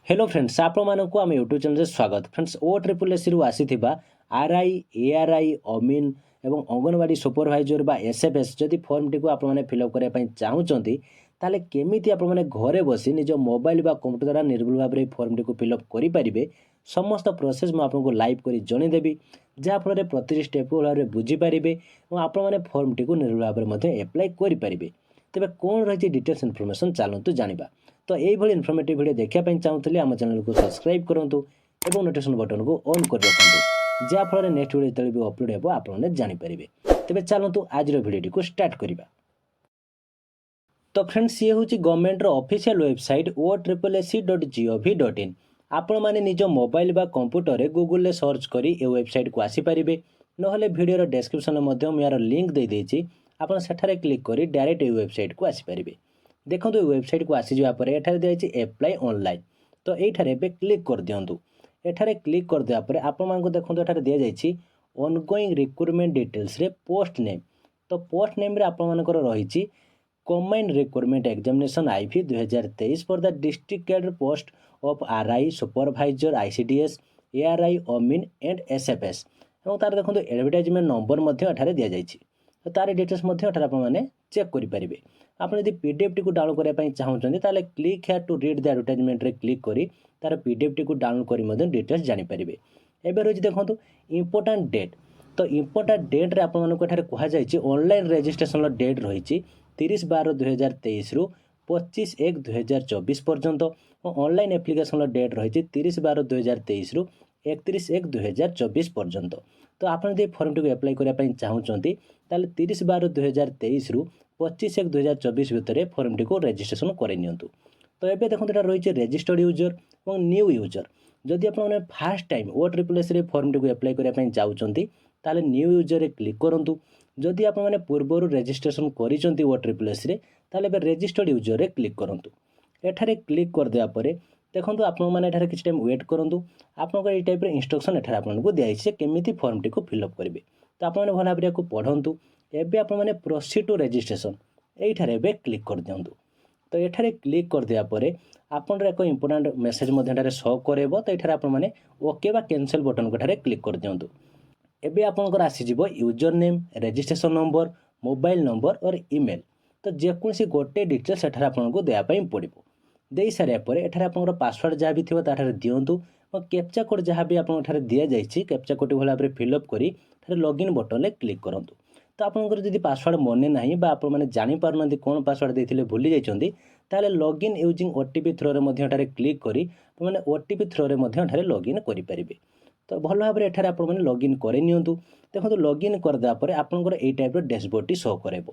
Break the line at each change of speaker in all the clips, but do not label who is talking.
Hello friends आपको आम YouTube channel स्वागत फ्रेंड्स OSSC रु आसीथिबा आरआई एआरआई अमीन एवं अंगनवाड़ी सुपरवाइजर बा एसएफएस जदि फॉर्म टी को आप मैंने फिलअप करने ପାଇଁ ଚାହୁଁଛନ୍ତି ତାହେଲେ କେମିତି ଆପଣମାନେ ଘରେ ବସି ନିଜ ମୋବାଇଲ ବା କମ୍ପ୍ୟୁଟର ଦ୍ୱାରା ନିର୍ଭୁଲ ଭାବରେ ଫର୍ମ ଟି को फिलअप କରିପାରିବେ ସମସ୍ତ ପ୍ରୋସେସ ମୁଁ ଆପଣଙ୍କୁ ଲାଇଭ କରି ଜଣେଇଦେବି ଯାହାଫଳରେ ପ୍ରତିଟି ଷ୍ଟେପ୍ ଭାବରେ ବୁଝିପାରିବେ ଏବଂ ଆପଣମାନେ ଫର୍ମ ଟି को ନିର୍ଭୁଲ ଭାବରେ ମଧ୍ୟ ଆପ୍ଲାଏ କରିପାରିବେ ତେବେ କ'ଣ ରହିଛି ଡିଟେଲ୍ସ ଇନଫର୍ମେସନ୍ ଚାଲନ୍ତୁ ଜାଣିବା। तो यही इनफर्मेटिव वीडियो देखा चाहूँगी आम चैनल को सब्सक्राइब करूँ और नोटिफिकेशन बटन को ऑन कर रखुँ जहाँफल नेक्स्ट वीडियो जो भी अपलोड हो आपने जानीपारे। तेज चलतु आज वीडियो को स्टार्ट करवा। तो फ्रेंड्स ये हूँ गवर्नमेंट ऑफिशियल वेबसाइट OSSC.gov.in आपण मैंने निज मोबाइल बा कंप्यूटर गूगल में सर्च करी ए वेबसाइट को आसीपारे ना वीडियो डेस्क्रिप्शन में यार लिंक दे देती आपड़ सेठारे क्लिक करी डायरेक्ट ए वेबसाइट को आसीपारे। देखो ये वेबसाइट को आसीजा पर एठारे दिखाई एप्लाई ऑनलाइन तो ये क्लिक कर दिंतु। एठारे क्लिक कर देवा आपको देखो एठारे दि जाइए ऑनगोइंग रिक्रुटमेंट डिटेल्स रे पोस्ट नेम। तो पोस्ट नेम रे आपनकर रही combined recruitment examination IV 2023 for the district cadre post of RI supervisor ICDS ARI अमीन एंड एसएफएस और तार देखो एडवर्टाइजमेंट नंबर दि जाइए तो तार डिटेल्स आपने चेक करेंगे। आप पीडीएफ टी को डाउनलोड करने चाहते हैं click here to read the advertisement रे क्लिक करी तार पीडीएफ टी को डाउनलोड कर डिटेल्स जानीपारे। एवं रही देखो इंपोर्टाट डेट तो इंपोर्टाट डेट रे आपको कहुई ऑनलाइन रजिस्ट्रेशन डेट रही 30/12/2023 रु 25/1/2024 पर्यंत और ऑनलाइन एप्लिकेशन डेट रही 30/12/2023 रु 31/1/2024 पर्यंत। तो आपड़ फॉर्म टी को एप्लाई करने चाहते 30/12/2023 रु 25/1/2024 भितर फॉर्म टी को रजिस्ट्रेशन करनी। तो ये देखो यहाँ रही रजिस्टर्ड यूजर और न्यू यूजर जदि आपने fast time OSSC form T को एप्लाई करने चाहते ताले न्यू यूजर रे क्लिक करूँ। जदि आपने पूर्व रजिस्ट्रेशन करिसेंती OSSC ताले रजिस्टर्ड यूजर रे क्लिक करूँ। एठारे क्लिक कर देवा परे देखो आपने किसी टाइम वेट करूँ आपको ये टाइप इंस्ट्रक्शन एठारे आपको दिखाई केमी फॉर्म टी को फिलअप करेंगे। तो आपने भल भाव को पढ़ु एवं आपने प्रोसीड टू रजिस्ट्रेशन ये क्लिक कर दिंतु। तो ये क्लिक कर देवा परे आपन एक इंपोर्टाट मेसेज शो करेब। तो ये आपने ओके बा कैंसल बटन को क्लिक कर दिंतु। एबे आपनकर आसीजिवो user name registration number mobile number और ईमेल तो जेकोसी गोटे डिटेल्स एठार आपको देवाई पड़ो दे सारे पर एठार आपनकर पासवर्ड जहाँ भी थी ताठार दिंतु और कैप्चा कोड जहाँ भी आपको दि जाइए कैप्चा कोड भाव में फिलअप करी लॉगिन बटन में क्लिक करूँ। तो आपंकर जब पासवर्ड मने ना आपने जापार कौन पासवर्ड देते भूली जाइए ताले लॉगिन यूजिंग ओटीपी थ्रो में क्लिक करी मैंने ओटीपी थ्रो में लॉगिन करेंगे। तो भल भाव में आपने लॉगिन करनी। देखो लॉगिन करदे आपंकर यही टाइप डैशबोर्ड शो करेब।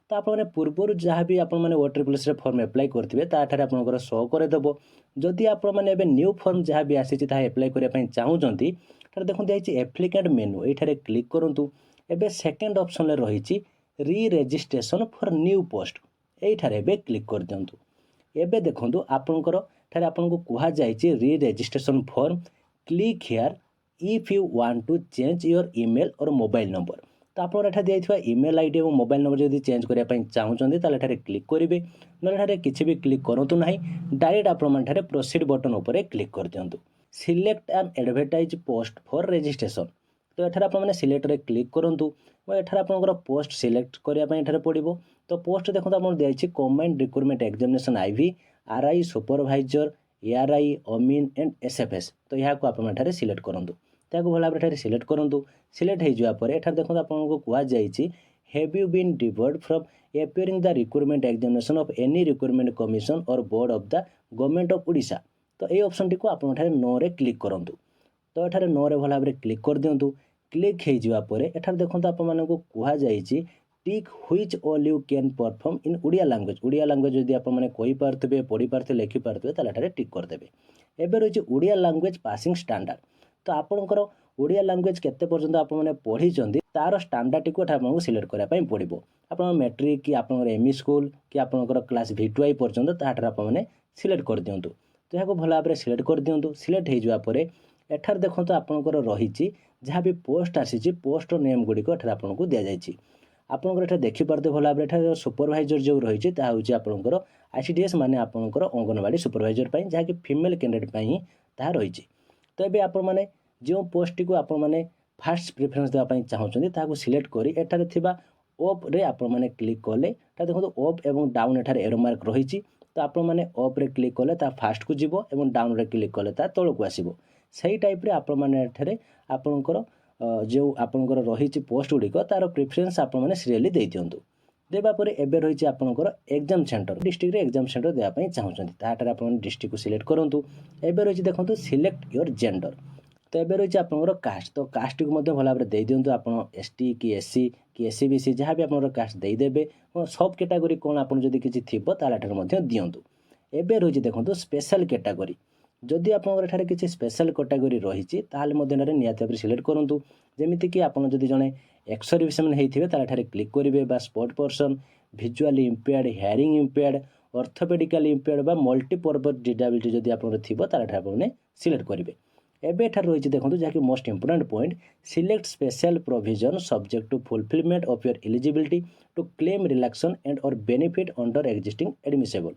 तो आपने पूर्व जहाँ भी आपने OSSC फॉर्म एप्लाई करेंगे ताठार आपंकर शो करदेव। जदि आपने न्यू फॉर्म जहाँ भी आसी एप्लाई करने चाहूँगी देखो दिखाई एप्लिकेंट मेनू ये क्लिक करूँ। एबे सेकेंड ऑप्शन में रही re registration for new post ये क्लिक कर दिंतु। एबे देखो आपंकर आपको कहुई re registration form click here if you want to change your email और मोबाइल नंबर। तो आपको दिखाई ईमेल आईडी और मोबाइल नंबर जब चेंज करने चाहते ताले क्लिक करेंगे ना किसी भी क्लिक करूँ ना डायरेक्ट आपने प्रोसीड बटन उपर क्लिक कर दिंतु। Select an advertise post for registration तो ये आपने सिलेक्ट रे क्लिक करूँ और ये आपंकर पोस्ट सिलेक्ट करने पड़ो। तो पोस्ट देखो आपको दिखाई combined recruitment examination IV RI supervisor ARI अमीन एंड एसएफएस तो यहाँ को आपने सिलेक्ट करूँ। तो भल भाव सिलेक्ट करूँ। सिलेक्ट होगापर एठार देखो आपको कहुई have you been debarred from appearing the recruitment examination of any recruitment commission or board of the government of Odisha. तो ये ऑप्शन टी को आपने नो रे क्लिक करूँ। तो ये नो रे भल भाव में क्लिक कर दिंतु। क्लिक होगापर एठार देखो आपको कहुई tick which all you can perform in Odia language. Odia language जदि आपने कही पारे पढ़ी पारे लिखिपारे ताले टिक करदे। एबे रही ओडिया लैंग्वेज पासिंग स्टैंडर्ड तो आपंकर ओडिया लैंग्वेज केते पर्यंत आपने पढ़ी तार स्टैंडर्ड टी को आपको सिलेक्ट करने पड़ो। आप मैट्रिक कि आप एमई स्कूल कि आपंकर क्लास V2I पर्यंत ताठार आपने सिलेक्ट कर दिंतु। तो यहाँ भल भाव में सिलेक्ट कर दिंतु। सिलेक्ट होगापर एठार देखो आपंकर रही जहाँ भी पोस्ट आसी पोस्ट नेम गुड़िक आपको दि जाइए। ଆପଣଙ୍କର ଏଠାରେ ଦେଖିପାରୁଥିବେ ଭଲ ଭାବରେ ଏଠାରେ ସୁପରଭାଇଜର ଯେଉଁ ରହିଛି ତାହା ହେଉଛି ଆପଣଙ୍କର ICDS ମାନେ ଆପଣଙ୍କର ଅଙ୍ଗନବାଡ଼ି ସୁପରଭାଇଜର ପାଇଁ, ଯାହାକି ଫିମେଲ୍ କ୍ୟାଣ୍ଡିଡେଟ୍ ପାଇଁ ହିଁ ତାହା ରହିଛି। ତ ଏବେ ଆପଣମାନେ ଯେଉଁ ପୋଷ୍ଟଟିକୁ ଆପଣମାନେ ଫାର୍ଷ୍ଟ ପ୍ରିଫରେନ୍ସ ଦେବା ପାଇଁ ଚାହୁଁଛନ୍ତି ତାହାକୁ ସିଲେକ୍ଟ କରି ଏଠାରେ ଥିବା ଅପ୍ରେ ଆପଣମାନେ କ୍ଲିକ୍ କଲେ, ଏଠାରେ ଦେଖନ୍ତୁ ଅପ୍ ଏବଂ ଡାଉନ୍ ଏଠାରେ ଏରୋ ମାର୍କ ରହିଛି। ତ ଆପଣମାନେ ଅପ୍ରେ କ୍ଲିକ୍ କଲେ ତା ଫାର୍ଷ୍ଟକୁ ଯିବ ଏବଂ ଡାଉନ୍ରେ କ୍ଲିକ୍ କଲେ ତା ତଳକୁ ଆସିବ। ସେହି ଟାଇପ୍ରେ ଆପଣମାନେ ଏଠାରେ ଆପଣଙ୍କର ଯେଉଁ ଆପଣଙ୍କର ରହିଛି ପୋଷ୍ଟ ଗୁଡ଼ିକ ତାର ପ୍ରିଫରେନ୍ସ ଆପଣମାନେ ସିରିଏଲି ଦେଇଦିଅନ୍ତୁ। ଦେବା ପରେ ଏବେ ରହିଛି ଆପଣଙ୍କର ଏକ୍ଜାମ୍ ସେଣ୍ଟର, ଡିଷ୍ଟ୍ରିକ୍ଟରେ ଏକ୍ଜାମ୍ ସେଣ୍ଟର ଦେବା ପାଇଁ ଚାହୁଁଛନ୍ତି ତାହାଠାରେ ଆପଣମାନେ ଡିଷ୍ଟ୍ରିକ୍ଟକୁ ସିଲେକ୍ଟ କରନ୍ତୁ। ଏବେ ରହିଛି ଦେଖନ୍ତୁ ସିଲେକ୍ଟ ୟୋର ଜେଣ୍ଡର। ତ ଏବେ ରହିଛି ଆପଣଙ୍କର କାଷ୍ଟ, ତ କାଷ୍ଟଟିକୁ ମଧ୍ୟ ଭଲ ଭାବରେ ଦେଇଦିଅନ୍ତୁ। ଆପଣ ST କି SC କି SC BC ଯାହା ବି ଆପଣଙ୍କର କାଷ୍ଟ ଦେଇଦେବେ। ସବ୍ କ୍ୟାଟାଗୋରୀ କ'ଣ ଆପଣ ଯଦି କିଛି ଥିବ ତାହେଲେ ଏଠାରେ ମଧ୍ୟ ଦିଅନ୍ତୁ। ଏବେ ରହିଛି ଦେଖନ୍ତୁ ସ୍ପେଶାଲ କ୍ୟାଟାଗୋରୀ, ଯଦି ଆପଣଙ୍କର ଏଠାରେ କିଛି ସ୍ପେଶାଲ କ୍ୟାଟାଗୋରୀ ରହିଛି ତାହେଲେ ମଧ୍ୟ ଏଠାରେ ନିହାତି ଭାବରେ ସିଲେକ୍ଟ କରନ୍ତୁ। ଯେମିତିକି ଆପଣ ଯଦି ଜଣେ ଏକ୍ସ ସର୍ଭିସମ୍ୟାନ୍ ହେଇଥିବେ ତାହେଲେ ଏଠାରେ କ୍ଲିକ୍ କରିବେ, ବା ସ୍ପୋର୍ଟ ପର୍ସନ୍, ଭିଜୁଆଲି ଇମ୍ପେୟାର୍ଡ, ହିୟରିଂ ଇମ୍ପେୟାର୍ଡ, ଅର୍ଥୋପେଡିକାଲି ଇମ୍ପେୟାର୍ଡ ବା ମଲ୍ଟିପର୍ପଜ୍ ଡିସାବିଲିଟି ଯଦି ଆପଣଙ୍କର ଥିବ ତାହେଲେ ଏଠାରେ ଆପଣମାନେ ସିଲେକ୍ଟ କରିବେ। ଏବେ ଏଠାରେ ରହିଛି ଦେଖନ୍ତୁ ଯାହାକି most important point, select special provision subject to fulfilment of your eligibility to claim relaxation and or benefit under existing admissible.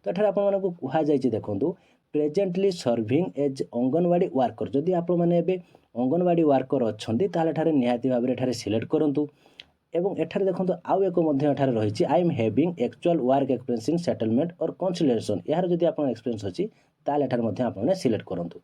ତ ଏଠାରେ ଆପଣମାନଙ୍କୁ କୁହାଯାଇଛି ଦେଖନ୍ତୁ presently serving as Anganwadi worker, ଯଦି ଆପଣମାନେ ଏବେ ଅଙ୍ଗନବାଡ଼ି ୱାର୍କର ଅଛନ୍ତି ତାହେଲେ ଏଠାରେ ନିହାତି ଭାବରେ ଏଠାରେ ସିଲେକ୍ଟ କରନ୍ତୁ। ଏବଂ ଏଠାରେ ଦେଖନ୍ତୁ ଆଉ ଏକ ମଧ୍ୟ ଏଠାରେ ରହିଛି I am having actual work experience in settlement or conciliation, ଏହାର ଯଦି ଆପଣ ଏକ୍ସପିରିଏନ୍ସ ଅଛି ତାହେଲେ ଏଠାରେ ମଧ୍ୟ ଆପଣମାନେ ସିଲେକ୍ଟ କରନ୍ତୁ।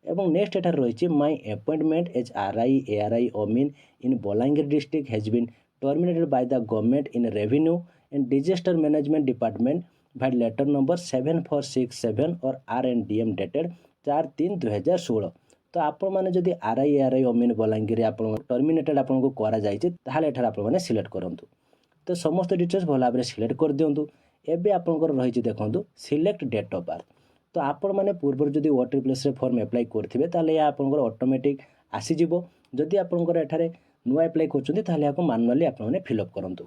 ଏବଂ ନେକ୍ସଟ ଏଠାରେ ରହିଛି my appointment as RI ARI ଅମିନ୍ in Balangir district has been terminated by the government in revenue and disaster management department by letter number 7467 और RNDM dated 4/3/2016। तो आपण मैंने जदि RI ARI अमीन बलांगीर आप टर्मिनेटेड आपको कराଯାଇଛି ताहले एठार आपण मैंने सिलेक्ट करंतु। तो समस्त डिटेल्स भल भाव सिलेक्ट कर दिंतु। एबे आपनकर रही देखंतु सिलेक्ट डेट ऑफ बर्थ। तो आपण मैंने पूर्व जदि OTRPLS रे फॉर्म अप्लाई करथिबे ताहले या आपनकर ऑटोमेटिक आसी जिवो। जदि आपनकर एठारे नुआ अप्लाई करछन्ती ताहले याको मैनुअली आपण मैंने फिल अप करंतु।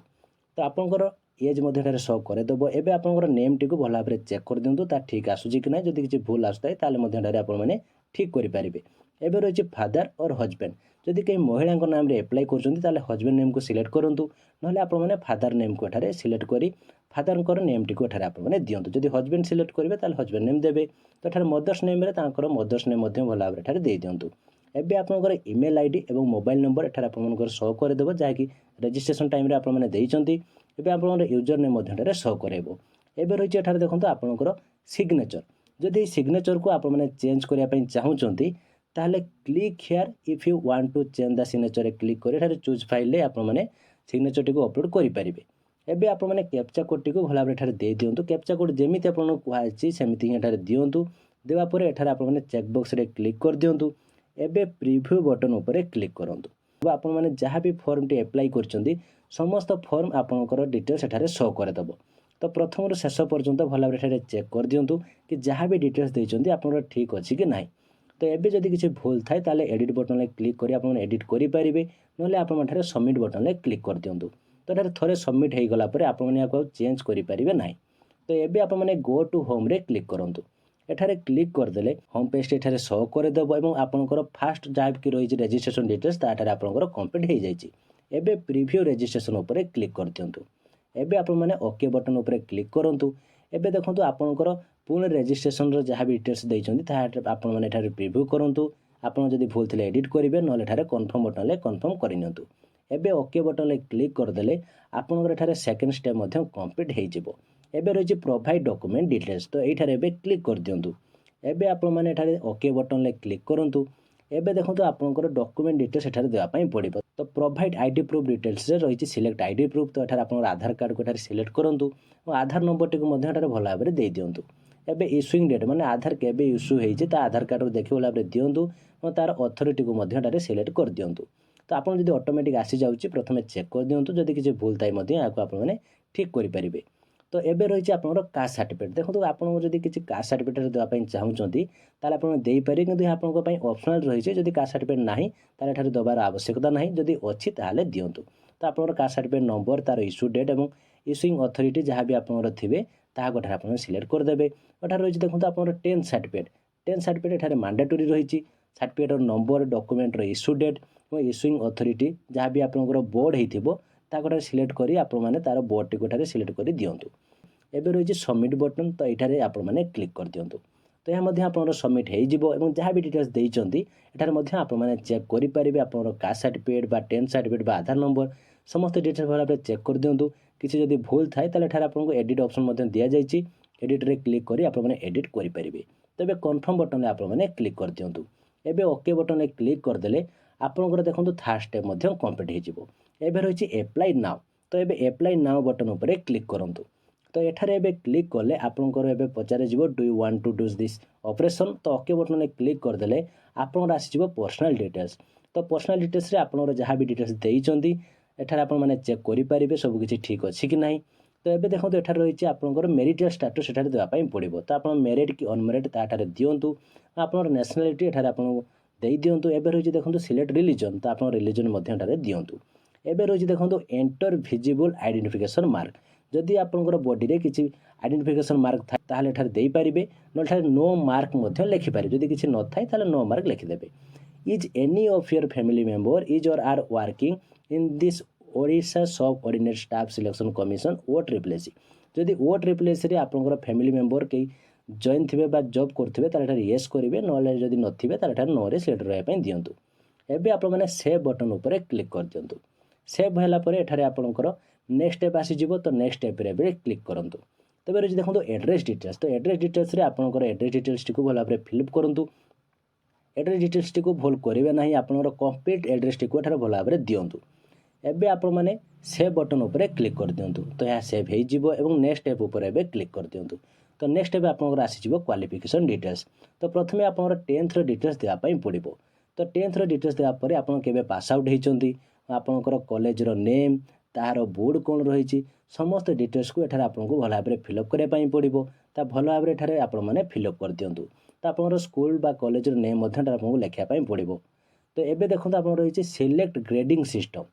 तो आपनकर एज मध्य शो करदेव। एवं आप नेम टी भल भाव चेक कर दिंतु ता ठीक आसूची कि ना, जदि किसी भूल आसुए ताले आपने ठीक करेंगे। एवं रही फादर और हजबैंड, जदि कहीं महिला नाम रे अप्लाई कर हजबैंड नेम को सिलेक्ट करूँ, ना आपने फादर नेम को एठारे सिलेक्ट करी फादर नेम टी को एठारे आपने दिंतु। जदि हजबैंड सिलेक्ट करेंगे ताले हजबैंड नेम देवे। तो एठारे मदर्स नेम रे तांकर मदर्स नेम भल भाव एठारे दे दिंतु। एबे आपनकर ईमेल आईडी और मोबाइल नंबर एठारे आपनकर शो करदेव, जहाँकि रजिस्ट्रेशन टाइम रे आपने देइचंती। एबे आपनकर यूजर नेम मध्यरे शो करेबो। एबे रहिछि एठारे देखंतु आपनकर सिग्नेचर, जदि सिग्नेचर को आप माने चेंज करिया पई चाहुचंती ताहले click here if you want to change the signature रे क्लिक करि एठारे चूज फाइल रे आप माने सिग्नेचर टी को अपलोड करि परिबे। एबे आप माने कैप्चा कोड टी को भला भाबरे एठारे दे दियंतु। कैप्चा कोड जेमिति आपन कुहाछि सेमिति ही एठारे दियंतु। देवा परे एठारे आप माने चेक बॉक्स रे क्लिक कर दियंतु। एबे प्रीव्यू बटन ऊपर क्लिक करंतु। आप माने जहाँ भी फॉर्म टी अप्लाई करचंती समस्त फॉर्म आपनकर डिटेल्स एठारे शो करदेव। तो प्रथम शेष पर्यंत भल भाव चेक कर दिंतु कि जहाँ भी डिटेल्स देइचंती आपनकर ठीक अच्छी कि ना। तो एबे जदि किसी भूल थाए ताले एडिट बटन में क्लिक करी आप एडिट करेंगे, ना आप सबमिट बटन में क्लिक कर दिंतु। तो ये थे सबमिट हो गला आप चेंज करेंगे ना। तो ये आप गो टू होम रे क्लिक करूँ। एठारे क्लिक करदेले होम पेज एठारे शो करदेव और आपनकर फास्ट जहाँ कि रही रजिस्ट्रेशन डिटेल्स ताठारे आपनकर कंप्लीट हो जाइए। एबे प्रीव्यू रजिस्ट्रेशन ऊपर क्लिक कर दिंतु। एबे आपण माने ओके बटन ऊपर क्लिक करंतु। एबे देखंतु आपनकर पुणे रजिस्ट्रेशन रो जहाँ भी डिटेल्स देइचंती ताहा आपण माने एठारे प्रीव्यू करंतु। आपण जदि भूल थिले एडिट करिवे, नले एठारे कन्फर्म बटन ले कन्फर्म करिनियंतु। एबे ओके बटन ले क्लिक करदेले आपनकर एठारे सेकंड स्टेप मध्य कंप्लीट हो जिवो। एबे रहिछि प्रोवाइड डॉक्यूमेंट डिटेल्स, तो एठारे एबे क्लिक कर दियंतु। एबे आपण माने एठारे ओके बटन ले क्लिक करंतु। एबे देखंतु आपनकर डॉक्यूमेंट डिटेल्स एठारे देवा पई पड़िबो। तो प्रोवाइड आईडी प्रूफ डिटेल्स रे रही सिलेक्ट आईडी प्रूफ, तो एठारे आपन आधार कार्ड को एठारे सिलेक्ट करंतु और आधार नंबर टी को मध्य एठारे भल भाव दे दियंतु। एबे इश्यूइंग डेट माने आधार केबे इश्यू हेइछि ता आधार कार्ड रो देखि भल भाव दियंतु और तार अथॉरिटी को मध्य एठारे सिलेक्ट कर दियंतु। तो आपन जदि ऑटोमेटिक आसी जाउछि प्रथमे चेक कर दियंतु, जदि किछि भूल थाइ मध्य याको आपन माने ठीक करि परिबे। तो एबे रही आपनकर कास्ट सर्टिफिकेट, देखो आपन जदि किछि कास्ट सर्टिफिकेट देवा पई चाहुचंती ताले आपन देई पारे, किंतु आपन पई ऑप्शनल रही जदि कास्ट सर्टिफिकेट नाही ताले एठारे दबार आवश्यकता नाही, जदि अछि ताले दियंतु। तो आपनकर कास्ट सर्टिफिकेट नंबर तार इश्यू डेट और इश्यूइंग अथॉरिटी जहाँ भी आपनकर थिबे ताहा गोठारे आपन सिलेक्ट कर देबे। एठारे रही देखो आपनकर 10 सर्टिफिकेट एठारे मैंडेटरी रही सर्टिफिकेट नंबर डॉक्यूमेंट रो इश्यू डेट और इश्यूइंग अथॉरिटी जहाँ भी आपनकर बोर्ड हेइथिबो ତାକୁ ସିଲେକ୍ଟ କରି ଆପଣମାନେ ତାର ବୋର୍ଡ଼ଟିକୁ ଏଠାରେ ସିଲେକ୍ଟ କରି ଦିଅନ୍ତୁ। ଏବେ ରହିଛି ସବମିଟ୍ ବଟନ୍, ତ ଏଠାରେ ଆପଣମାନେ କ୍ଲିକ୍ କରିଦିଅନ୍ତୁ। ତ ଏହା ମଧ୍ୟ ଆପଣଙ୍କର ସବମିଟ୍ ହେଇଯିବ ଏବଂ ଯାହା ବି ଡିଟେଲ୍ସ ଦେଇଛନ୍ତି ଏଠାରେ ମଧ୍ୟ ଆପଣମାନେ ଚେକ୍ କରିପାରିବେ। ଆପଣଙ୍କର କାଷ୍ଟ ସାର୍ଟିଫିକେଟ୍ ବା 10th ସାର୍ଟିଫିକେଟ୍ ବା ଆଧାର ନମ୍ବର ସମସ୍ତ ଡିଟେଲ୍ସ ଭଲ ଭାବରେ ଚେକ୍ କରିଦିଅନ୍ତୁ। କିଛି ଯଦି ଭୁଲ ଥାଏ ତାହେଲେ ଏଠାରେ ଆପଣଙ୍କୁ ଏଡ଼ିଟ୍ ଅପସନ୍ ମଧ୍ୟ ଦିଆଯାଇଛି। ଏଡ଼ିଟ୍ରେ କ୍ଲିକ୍ କରି ଆପଣମାନେ ଏଡ଼ିଟ୍ କରିପାରିବେ। ତେବେ କନଫର୍ମ ବଟନ୍ରେ ଆପଣମାନେ କ୍ଲିକ୍ କରିଦିଅନ୍ତୁ। ଏବେ ଓକେ ବଟନ୍ରେ କ୍ଲିକ୍ କରିଦେଲେ ଆପଣଙ୍କର ଦେଖନ୍ତୁ ଥାର୍ଡ଼ ଷ୍ଟେପ୍ ମଧ୍ୟ କମ୍ପ୍ଲିଟ୍ ହେଇଯିବ। ଏବେ ରହିଛି ଆପ୍ଲାଇ ନାଓ। ତ ଏବେ ଆପ୍ଲାଇ ନାଓ ବଟନ୍ ଉପରେ କ୍ଲିକ୍ କରନ୍ତୁ। ତ ଏଠାରେ ଏବେ କ୍ଲିକ୍ କଲେ ଆପଣଙ୍କର ଏବେ ପଚାରିଯିବ do you want to do this operation. ତ ଓକେ ବଟନ୍ରେ କ୍ଲିକ୍ କରିଦେଲେ ଆପଣଙ୍କର ଆସିଯିବ ପର୍ସନାଲ୍ ଡିଟେଲ୍ସ। ତ ପର୍ସନାଲ୍ ଡିଟେଲ୍ସରେ ଆପଣଙ୍କର ଯାହା ବି ଡିଟେଲ୍ସ ଦେଇଛନ୍ତି ଏଠାରେ ଆପଣମାନେ ଚେକ୍ କରିପାରିବେ ସବୁକିଛି ଠିକ୍ ଅଛି କି ନାହିଁ। ତ ଏବେ ଦେଖନ୍ତୁ ଏଠାରେ ରହିଛି ଆପଣଙ୍କର ମେରିଟାଲ୍ ଷ୍ଟାଟସ୍ ଏଠାରେ ଦେବା ପାଇଁ ପଡ଼ିବ। ତ ଆପଣ ମ୍ୟାରିଡ଼୍ କି ଅନମ୍ୟାରିଡ଼୍ ତାଠାରେ ଦିଅନ୍ତୁ। ଆପଣଙ୍କର ନ୍ୟାସନାଲିଟି ଏଠାରେ ଆପଣଙ୍କୁ ଦେଇଦିଅନ୍ତୁ। ଏବେ ରହିଛି ଦେଖନ୍ତୁ ସିଲେକ୍ଟ ରିଲିଜନ୍, ତ ଆପଣ ରିଲିଜନ୍ ମଧ୍ୟ ଏଠାରେ ଦିଅନ୍ତୁ। ଏବେ ରହିଛି ଦେଖନ୍ତୁ ଏଣ୍ଟର ଭିଜିବୁଲ୍ ଆଇଡେଣ୍ଟିଫିକେସନ୍ ମାର୍କ। ଯଦି ଆପଣଙ୍କର ବଡ଼ିରେ କିଛି ଆଇଡେଣ୍ଟିଫିକେସନ୍ ମାର୍କ ଥାଏ ତାହେଲେ ଏଠାରେ ଦେଇପାରିବେ, ନହେଲେ ଏଠାରେ ନୋ ମାର୍କ ମଧ୍ୟ ଲେଖିପାରିବେ। ଯଦି କିଛି ନଥାଏ ତାହେଲେ ନୋ ମାର୍କ ଲେଖିଦେବେ। Is any of your family member is or are working in this Odisha subordinate staff selection commission OSSC। ଯଦି OSSCରେ ଆପଣଙ୍କର ଫ୍ୟାମିଲି ମେମ୍ବର କେହି ଜଏନ୍ ଥିବେ ବା ଜବ୍ କରୁଥିବେ ତାହେଲେ ଏଠାରେ ୟେସ୍ କରିବେ, ନହେଲେ ଯଦି ନଥିବେ ତାହେଲେ ଏଠାରେ ନୋରେ ସିଲେକ୍ଟ ରହିବା ପାଇଁ ଦିଅନ୍ତୁ। ଏବେ ଆପଣମାନେ ସେଭ୍ ବଟନ୍ ଉପରେ କ୍ଲିକ୍ କରିଦିଅନ୍ତୁ। ସେଭ୍ ହେଲା ପରେ ଏଠାରେ ଆପଣଙ୍କର ନେକ୍ସଟ ଷ୍ଟେପ୍ ଆସିଯିବ। ତ ନେକ୍ସଟ ଷ୍ଟେପ୍ରେ ଏବେ କ୍ଲିକ୍ କରନ୍ତୁ। ତେବେ ରହିଛି ଦେଖନ୍ତୁ ଆଡ୍ରେସ୍ ଡିଟେଲ୍ସ। ତ ଆଡ୍ରେସ୍ ଡିଟେଲ୍ସରେ ଆପଣଙ୍କର ଆଡ୍ରେସ୍ ଡିଟେଲ୍ସଟିକୁ ଭଲ ଭାବରେ ଫିଲ୍ଅପ୍ କରନ୍ତୁ। ଆଡ୍ରେସ୍ ଡିଟେଲ୍ସଟିକୁ ଭୁଲ କରିବେ ନାହିଁ, ଆପଣଙ୍କର କମ୍ପ୍ଲିଟ୍ ଆଡ୍ରେସ୍ଟିକୁ ଏଠାରେ ଭଲ ଭାବରେ ଦିଅନ୍ତୁ। ଏବେ ଆପଣମାନେ ସେଭ୍ ବଟନ୍ ଉପରେ କ୍ଲିକ୍ କରିଦିଅନ୍ତୁ। ତ ଏହା ସେଭ୍ ହେଇଯିବ ଏବଂ ନେକ୍ସଟ ଷ୍ଟେପ୍ ଉପରେ ଏବେ କ୍ଲିକ୍ କରିଦିଅନ୍ତୁ। ତ ନେକ୍ସଟ ଷ୍ଟେପ୍ ଆପଣଙ୍କର ଆସିଯିବ କ୍ୱାଲିଫିକେସନ୍ ଡିଟେଲ୍ସ। ତ ପ୍ରଥମେ ଆପଣଙ୍କର 10th ଡିଟେଲ୍ସ ଦେବା ପାଇଁ ପଡ଼ିବ। ତ 10th ଡିଟେଲ୍ସ ଦେବା ପରେ ଆପଣ କେବେ ପାସ୍ ଆଉଟ୍ ହେଇଛନ୍ତି, ଆପଣଙ୍କର କଲେଜର ନେମ୍, ତାହାର ବୋର୍ଡ଼ କ'ଣ ରହିଛି, ସମସ୍ତ ଡିଟେଲ୍ସକୁ ଏଠାରେ ଆପଣଙ୍କୁ ଭଲ ଭାବରେ ଫିଲ୍ଅପ୍ କରିବା ପାଇଁ ପଡ଼ିବ। ତା ଭଲ ଭାବରେ ଏଠାରେ ଆପଣମାନେ ଫିଲ୍ଅପ୍ କରିଦିଅନ୍ତୁ। ତ ଆପଣଙ୍କର ସ୍କୁଲ ବା କଲେଜର ନେମ୍ ମଧ୍ୟ ଏଠାରେ ଆପଣଙ୍କୁ ଲେଖିବା ପାଇଁ ପଡ଼ିବ। ତ ଏବେ ଦେଖନ୍ତୁ ଆପଣଙ୍କର ରହିଛି ସିଲେକ୍ଟ ଗ୍ରେଡ଼ିଂ ସିଷ୍ଟମ୍।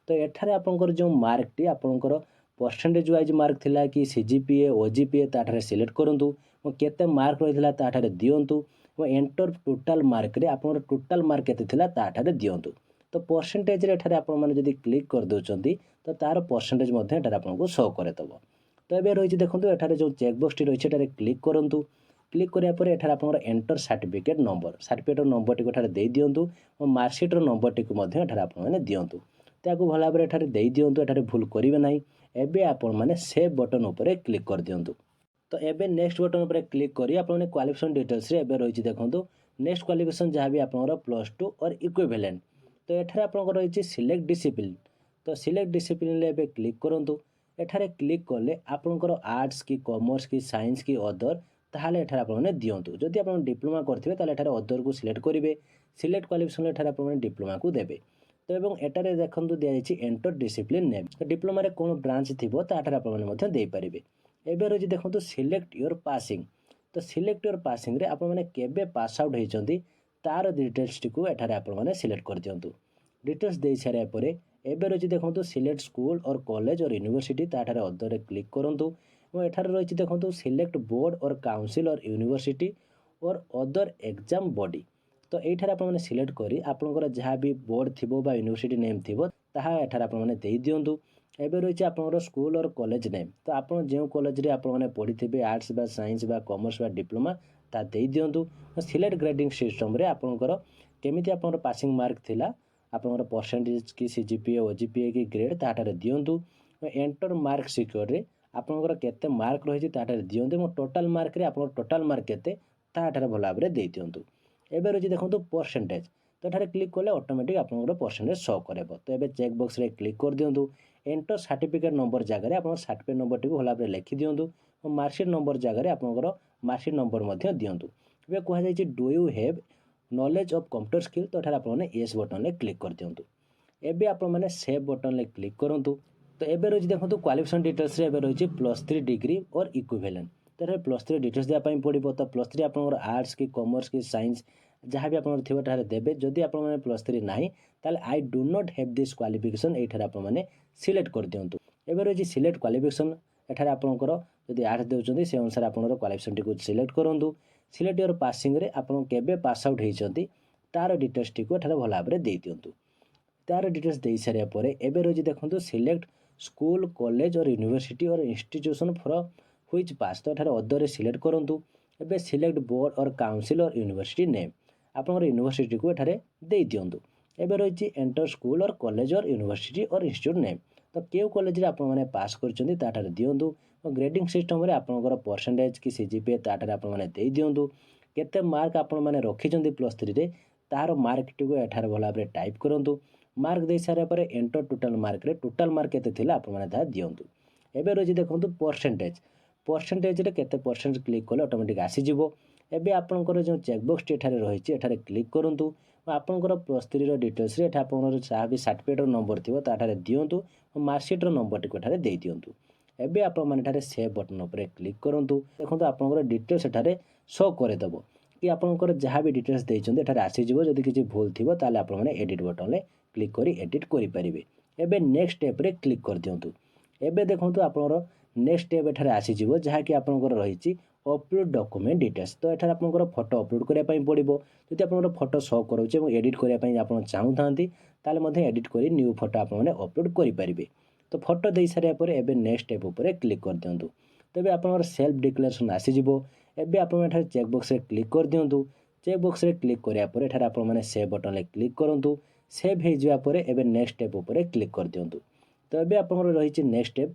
ତ ଏଠାରେ ଆପଣଙ୍କର ଯେଉଁ ମାର୍କଟି ଆପଣଙ୍କର ପରସେଣ୍ଟେଜ୍ ୱାଇଜ୍ ମାର୍କ ଥିଲା କି CGPA OGPA ତାଠାରେ ସିଲେକ୍ଟ କରନ୍ତୁ ଏବଂ କେତେ ମାର୍କ ରହିଥିଲା ତାଠାରେ ଦିଅନ୍ତୁ ଏବଂ ଏଣ୍ଟର ଟୋଟାଲ୍ ମାର୍କରେ ଆପଣଙ୍କର ଟୋଟାଲ୍ ମାର୍କ କେତେ ଥିଲା ତାଠାରେ ଦିଅନ୍ତୁ। ତ ପରସେଣ୍ଟେଜ୍ରେ ଏଠାରେ ଆପଣମାନେ ଯଦି କ୍ଲିକ୍ କରିଦେଉଛନ୍ତି ତ ତା'ର ପରସେଣ୍ଟେଜ୍ ମଧ୍ୟ ଏଠାରେ ଆପଣଙ୍କୁ ଶୋ କରିଦେବ। ତ ଏବେ ରହିଛି ଦେଖନ୍ତୁ ଏଠାରେ ଯେଉଁ ଚେକ୍ ବକ୍ସଟି ରହିଛି ଏଠାରେ କ୍ଲିକ୍ କରନ୍ତୁ। କ୍ଲିକ୍ କରିବା ପରେ ଏଠାରେ ଆପଣଙ୍କର ଏଣ୍ଟର ସାର୍ଟିଫିକେଟ୍ ନମ୍ବର, ସାର୍ଟିଫିକେଟ୍ର ନମ୍ବରଟିକୁ ଏଠାରେ ଦେଇଦିଅନ୍ତୁ ଏବଂ ମାର୍କସିଟ୍ର ନମ୍ବରଟିକୁ ମଧ୍ୟ ଏଠାରେ ଆପଣମାନେ ଦିଅନ୍ତୁ। ତାକୁ ଭଲ ଭାବରେ ଏଠାରେ ଦେଇଦିଅନ୍ତୁ, ଏଠାରେ ଭୁଲ କରିବେ ନାହିଁ। ଏବେ ଆପଣମାନେ ସେଭ୍ ବଟନ୍ ଉପରେ କ୍ଲିକ୍ କରିଦିଅନ୍ତୁ। ତ ଏବେ ନେକ୍ସଟ ବଟନ୍ ଉପରେ କ୍ଲିକ୍ କରି ଆପଣମାନେ କ୍ୱାଲିଫିକେସନ୍ ଡିଟେଲ୍ସରେ ଏବେ ରହିଛି ଦେଖନ୍ତୁ ନେକ୍ସଟ କ୍ୱାଲିଫିକେସନ୍ ଯାହା ବି ଆପଣଙ୍କର +2 ଅର୍ ଇକ୍ୱିଭାଲେଣ୍ଟ। ତ ଏଠାରେ ଆପଣଙ୍କର ରହିଛି ସିଲେକ୍ଟ ଡିସିପ୍ଲିନ୍। ତ ସିଲେକ୍ଟ ଡିସିପ୍ଲିନ୍ରେ ଏବେ କ୍ଲିକ୍ କରନ୍ତୁ। ଏଠାରେ କ୍ଲିକ୍ କଲେ ଆପଣଙ୍କର ଆର୍ଟ୍ସ କି କମର୍ସ କି ସାଇନ୍ସ କି ଅଦର ତାହେଲେ ଏଠାରେ ଆପଣମାନେ ଦିଅନ୍ତୁ। ଯଦି ଆପଣ ଡିପ୍ଲୋମା କରିଥିବେ ତାହେଲେ ଏଠାରେ ଅଦରକୁ ସିଲେକ୍ଟ କରିବେ। ସିଲେକ୍ଟ କ୍ୱାଲିଫିକେସନ୍ରେ ଏଠାରେ ଆପଣମାନେ ଡିପ୍ଲୋମାକୁ ଦେବେ। ତ ଏବଂ ଏଠାରେ ଦେଖନ୍ତୁ ଦିଆଯାଇଛି ଏଣ୍ଟର ଡିସିପ୍ଲିନ୍ ନେମ୍। ତ ଡିପ୍ଲୋମାରେ କ'ଣ ବ୍ରାଞ୍ଚ ଥିବ ତାଠାରେ ଆପଣମାନେ ମଧ୍ୟ ଦେଇପାରିବେ। ଏବେ ରହିଛି ଦେଖନ୍ତୁ ସିଲେକ୍ଟ ୟୋର୍ ପାସିଂ। ତ ସିଲେକ୍ଟ ୟୋର୍ ପାସିଂରେ ଆପଣମାନେ କେବେ ପାସ୍ ଆଉଟ୍ ହେଇଛନ୍ତି ତାର ଡିଟେଲ୍ସଟିକୁ ଏଠାରେ ଆପଣମାନେ ସିଲେକ୍ଟ କରିଦିଅନ୍ତୁ। ଡିଟେଲ୍ସ ଦେଇସାରିବା ପରେ ଏବେ ରହିଛି ଦେଖନ୍ତୁ ସିଲେକ୍ଟ ସ୍କୁଲ ଅର୍ କଲେଜ ଅର୍ ୟୁନିଭର୍ସିଟି, ତାଠାରେ ଅଦରରେ କ୍ଲିକ୍ କରନ୍ତୁ ଏବଂ ଏଠାରେ ରହିଛି ଦେଖନ୍ତୁ ସିଲେକ୍ଟ ବୋର୍ଡ଼ ଅର୍ କାଉନସିଲ୍ ଅର୍ ୟୁନିଭର୍ସିଟି ଅର୍ ଅଦର ଏକ୍ଜାମ୍ ବଡି। ତ ଏଇଠାରେ ଆପଣମାନେ ସିଲେକ୍ଟ କରି ଆପଣଙ୍କର ଯାହା ବି ବୋର୍ଡ଼ ଥିବ ବା ୟୁନିଭର୍ସିଟି ନେମ୍ ଥିବ ତାହା ଏଠାରେ ଆପଣମାନେ ଦେଇଦିଅନ୍ତୁ। ଏବେ ରହିଛି ଆପଣଙ୍କର ସ୍କୁଲ ଅର୍ କଲେଜ ନେମ୍। ତ ଆପଣ ଯେଉଁ କଲେଜରେ ଆପଣମାନେ ପଢ଼ିଥିବେ ଆର୍ଟ୍ସ ବା ସାଇନ୍ସ ବା କମର୍ସ ବା ଡିପ୍ଲୋମା ତାହା ଦେଇଦିଅନ୍ତୁ। ସିଲେକ୍ଟ ଗ୍ରେଡ଼ିଂ ସିଷ୍ଟମ୍ରେ ଆପଣଙ୍କର କେମିତି ଆପଣଙ୍କର ପାସିଂ ମାର୍କ ଥିଲା, ଆପଣଙ୍କର ପରସେଣ୍ଟେଜ୍ କି CGPA OGPA କି ଗ୍ରେଡ଼୍ ତାଠାରେ ଦିଅନ୍ତୁ। ଏଣ୍ଟର ମାର୍କ ସିକ୍ୟୁରରେ ଆପଣଙ୍କର କେତେ ମାର୍କ ରହିଛି ତାଠାରେ ଦିଅନ୍ତୁ ଏବଂ ଟୋଟାଲ୍ ମାର୍କରେ ଆପଣଙ୍କର ଟୋଟାଲ୍ ମାର୍କ କେତେ ତାଠାରେ ଭଲ ଭାବରେ ଦେଇଦିଅନ୍ତୁ। ଏବେ ରହିଛି ଦେଖନ୍ତୁ ପରସେଣ୍ଟେଜ୍। ତ ଏଠାରେ କ୍ଲିକ୍ କଲେ ଅଟୋମେଟିକ୍ ଆପଣଙ୍କର ପରସେଣ୍ଟେଜ୍ ଶୋ କରିବ। ତ ଏବେ ଚେକ୍ ବକ୍ସରେ କ୍ଲିକ୍ କରିଦିଅନ୍ତୁ। ଏଣ୍ଟର ସାର୍ଟିଫିକେଟ୍ ନମ୍ବର ଜାଗାରେ ଆପଣଙ୍କ ସାର୍ଟିଫିକେଟ୍ ନମ୍ବରଟିକୁ ଭଲ ଭାବରେ ଲେଖିଦିଅନ୍ତୁ ଏବଂ ମାର୍କସିଟ୍ ନମ୍ବର ଜାଗାରେ ଆପଣଙ୍କର ମାର୍କସିଟ୍ ନମ୍ବର ମଧ୍ୟ ଦିଅନ୍ତୁ। ଏବେ କୁହାଯାଇଛି do you have knowledge of computer skill. ତ ଏଠାରେ ଆପଣମାନେ ୟେସ୍ ବଟନ୍ରେ କ୍ଲିକ୍ କରିଦିଅନ୍ତୁ। ଏବେ ଆପଣମାନେ ସେଭ୍ ବଟନ୍ରେ କ୍ଲିକ୍ କରନ୍ତୁ। ତ ଏବେ ରହିଛି ଦେଖନ୍ତୁ କ୍ୱାଲିଫିକେସନ୍ ଡିଟେଲ୍ସରେ ଏବେ ରହିଛି +3 ଡିଗ୍ରୀ ଅର୍ ଇକ୍ୱିଭାଲେଣ୍ଟ। ତ ଏଠାରେ +3 ଡିଟେଲ୍ସ ଦେବା ପାଇଁ ପଡ଼ିବ। ତ +3 ଆପଣଙ୍କର ଆର୍ଟ୍ସ କି କମର୍ସ କି ସାଇନ୍ସ ଯାହା ବି ଆପଣଙ୍କର ଥିବ ଏଠାରେ ଦେବେ। ଯଦି ଆପଣମାନେ +3 ନାହିଁ ତାହେଲେ I do not have this qualification ଏଇଠାରେ ଆପଣମାନେ ସିଲେକ୍ଟ କରିଦିଅନ୍ତୁ। ଏବେ ରହିଛି ସିଲେକ୍ଟ କ୍ୱାଲିଫିକେସନ୍। ଏଠାରେ ଆପଣଙ୍କର ଯଦି ଆର୍ଟ୍ସ ଦେଉଛନ୍ତି ସେ ଅନୁସାରେ ଆପଣଙ୍କର କ୍ୱାଲିଫିକେସନ୍ଟିକୁ ସିଲେକ୍ଟ କରନ୍ତୁ। ସିଲେକ୍ଟ ୟୋର୍ ପାସିଂରେ ଆପଣ କେବେ ପାସ୍ ଆଉଟ୍ ହେଇଛନ୍ତି ତାର ଡିଟେଲ୍ସଟିକୁ ଏଠାରେ ଭଲ ଭାବରେ ଦେଇଦିଅନ୍ତୁ। तार डिटेल्स दे सारा पर एबे रही देखो सिलेक्ट स्कूल कॉलेज और यूनिवर्सिटी और इंस्टीट्यूशन फॉर व्हिच पास तो एठारे अदर सिलेक्ट करूँ एबे सिलेक्ट बोर्ड और काउंसिल और यूनिवर्सिटी नेम आपंकर यूनिवर्सिटी को एठारे दे दिंतु एबे रही एंटर स्कूल और कॉलेज और यूनिवर्सिटी और इंस्टीट्यूट नेम तो क्यों कॉलेज आपने पास कर दिंतु ग्रेडिंग सिस्टम आपंकर परसेंटेज कि सीजीपीए ताठारे आपने दे दिंतु केते मार्क आपण मैंने रखी प्लस 3 रे तार मार्क टी को एठार भल भाव टाइप करूँ मार्क दे सारा पर एंटर टोटाल मार्क रे टोटाल मार्क केते आपने दिंतु एबे रही देखो परसेंटेज परसेंटेज रे केते परसेंट क्लिक कले ऑटोमेटिक आसीजिवो एबे आपनकर जो चेकबॉक्स एठारे रही एठारे क्लिक करूँ आपंकर प्लस 3 रो डिटेल्स रे एठा आपनकर जहाँ भी सर्टिफिकेट नंबर थी ताठारे दिंतु मार्कसीट नंबर टी को एठारे दे दिंतु एबे आपण माने सेव बटन उपर क्लिक करूँ देखो आपंकर डिटेल्स एठारे शो करदेव कि आपंकर जहाँ भी डिटेल्स देते एठारे आसीजिवो जदि किसी भूल थी ताले आपण माने एडिट बटन में क्लिक करी एडिट करेंगे एबे नेक्स्ट स्टेप रे क्लिक कर दिंतु एबे देखो आपंकर नेक्स्ट स्टेप एठारे आसीजिवो जहाँकि आपंकर रही अपलोड डॉक्यूमेंट डिटेल्स तो एठारे आपंकर फोटो अपलोड करने पड़ो जदि आपंकर फोटो शो करोचे और एडिट करने आप चाहूँ ताले एडिट कर न्यू फोटो आपने अपलोड करेंगे तो फोटो दे सारा पर एबे नेक्स्ट स्टेप उपर क्लिक कर दिंतु तेज आपंकर सेल्फ डिक्लेरेशन आसीजिवो एबे आपण एठारे चेकबॉक्स रे क्लिक कर दिंतु चेकबॉक्स रे क्लिक करिया पर एठारे आपण माने सेव बटन रे क्लिक करंतु सेव हो जावा पर एबे नेक्स्ट स्टेप उपर क्लिक कर दिंतु तो एबे आपंकर रही नेक्स्ट स्टेप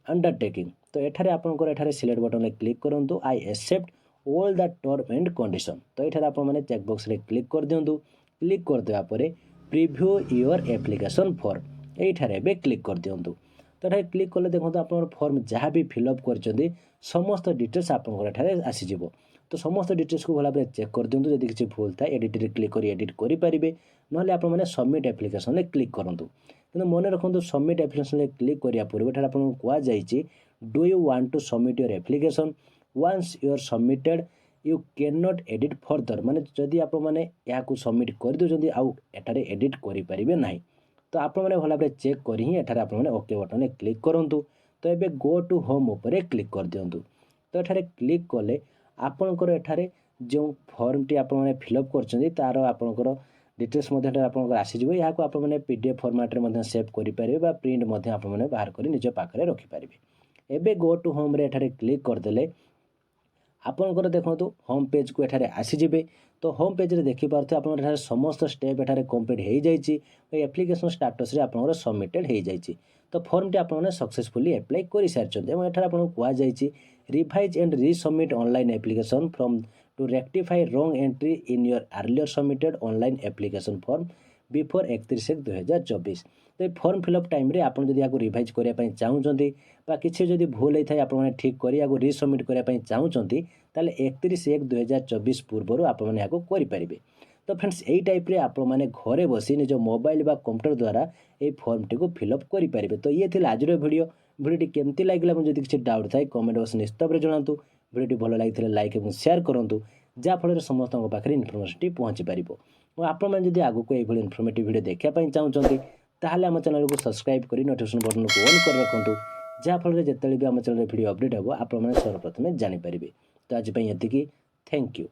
अंडरटेकिंग तो एठारे आपंकर एठारे सिलेक्ट बटन रे क्लिक करंतु I accept all the term and condition तो एठारे आपण माने चेकबॉक्स रे क्लिक कर दिंतु क्लिक कर देवा पर प्रीव्यू योर एप्लिकेशन फॉर्म एठारे एबे क्लिक कर दिंतु तो ये क्लिक कले देखो आप फॉर्म जहाँ भी फिलअप कर समस्त डिटेल्स आपंकर आसीजिवो तो समस्त डिटेल्स को भल भाव चेक कर दिंतु जदि किसी भूल था एडिट रे क्लिक कर एडिट करेंगे ना आप सबमिट एप्लिकेशन क्लिक करूँ कि मन रखु सबमिट एप्लिकेशन क्लिक करने पूर्व आपको कहुई do you want to submit your application once you are submitted you can not edit further माने जदि आप सबमिट कर दे आउ एठारे एडिट करेंगे ना तो आप भल भाव चेक कर ही एठारे आपने ओके बटन क्लिक करूँ तो ये गो टू होम उपर क्लिक कर दिंतु तो एठारे क्लिक कले आपणकर एठारे जो फॉर्म टी आपने फिलअप कर तार आपणकर डिटेल्स आपंकर आसीजिवो या आपने पीडीएफ फॉर्मेट रे सेव करेंगे प्रिंट आपने बाहर कर निज पाखे रखिपारे एबे गो टू होम रे एठारे क्लिक करदेले आपंकर देखो होम पेज को एठारे आसीजिबे तो होम पेज रे देखि पारथे आपन एठारे समस्त स्टेप एठारे कंप्लीट हो जाइछि एप्लिकेशन स्टेटस रे आपन सबमिटेड हो जाइछि तो फॉर्म टी आपन सक्सेसफुली अप्लाई करि सारछन एवं एठारे आपन कुआ जाइछि revise and resubmit online application from to rectify wrong entry in your earlier submitted online application form before 31/1/2024 तो ये फॉर्म फिलअप टाइम रे आपन जदि याको रिवाइज करने चाहूँगी किसी जदि भूल होता है आपने ठीक कर रिसबमिट करने चाहूँगी ताले 31/1/2024 पूर्व आपने करेंगे तो फ्रेंड्स यही टाइप रे आप मैंने घरे बसी निज मोबाइल बा कंप्यूटर द्वारा ये फॉर्म टी को फिलअप करेंगे तो ये थी आज वीडियो वीडियो केमती लगे मुझे किसी डाउट थाए कमेंट बॉक्स निश्चित भाव जनातु वीडियो भल लगी लाइक और शेयर करूँ जहाँफल समस्त पाखे इनफर्मेशन पहुँची पार और आपड़ी आगक ये इनफर्मेटिव वीडियो देखापी चाहूँगी ताहले आम चैनल को सब्सक्राइब कर नोटिफिकेशन बटन को ऑन कर रखुँ जहाँफल जिते भी आम चैनल वीडियो अपडेट हे आप सर्वप्रथम जानीपारे तो आज ये थैंक यू।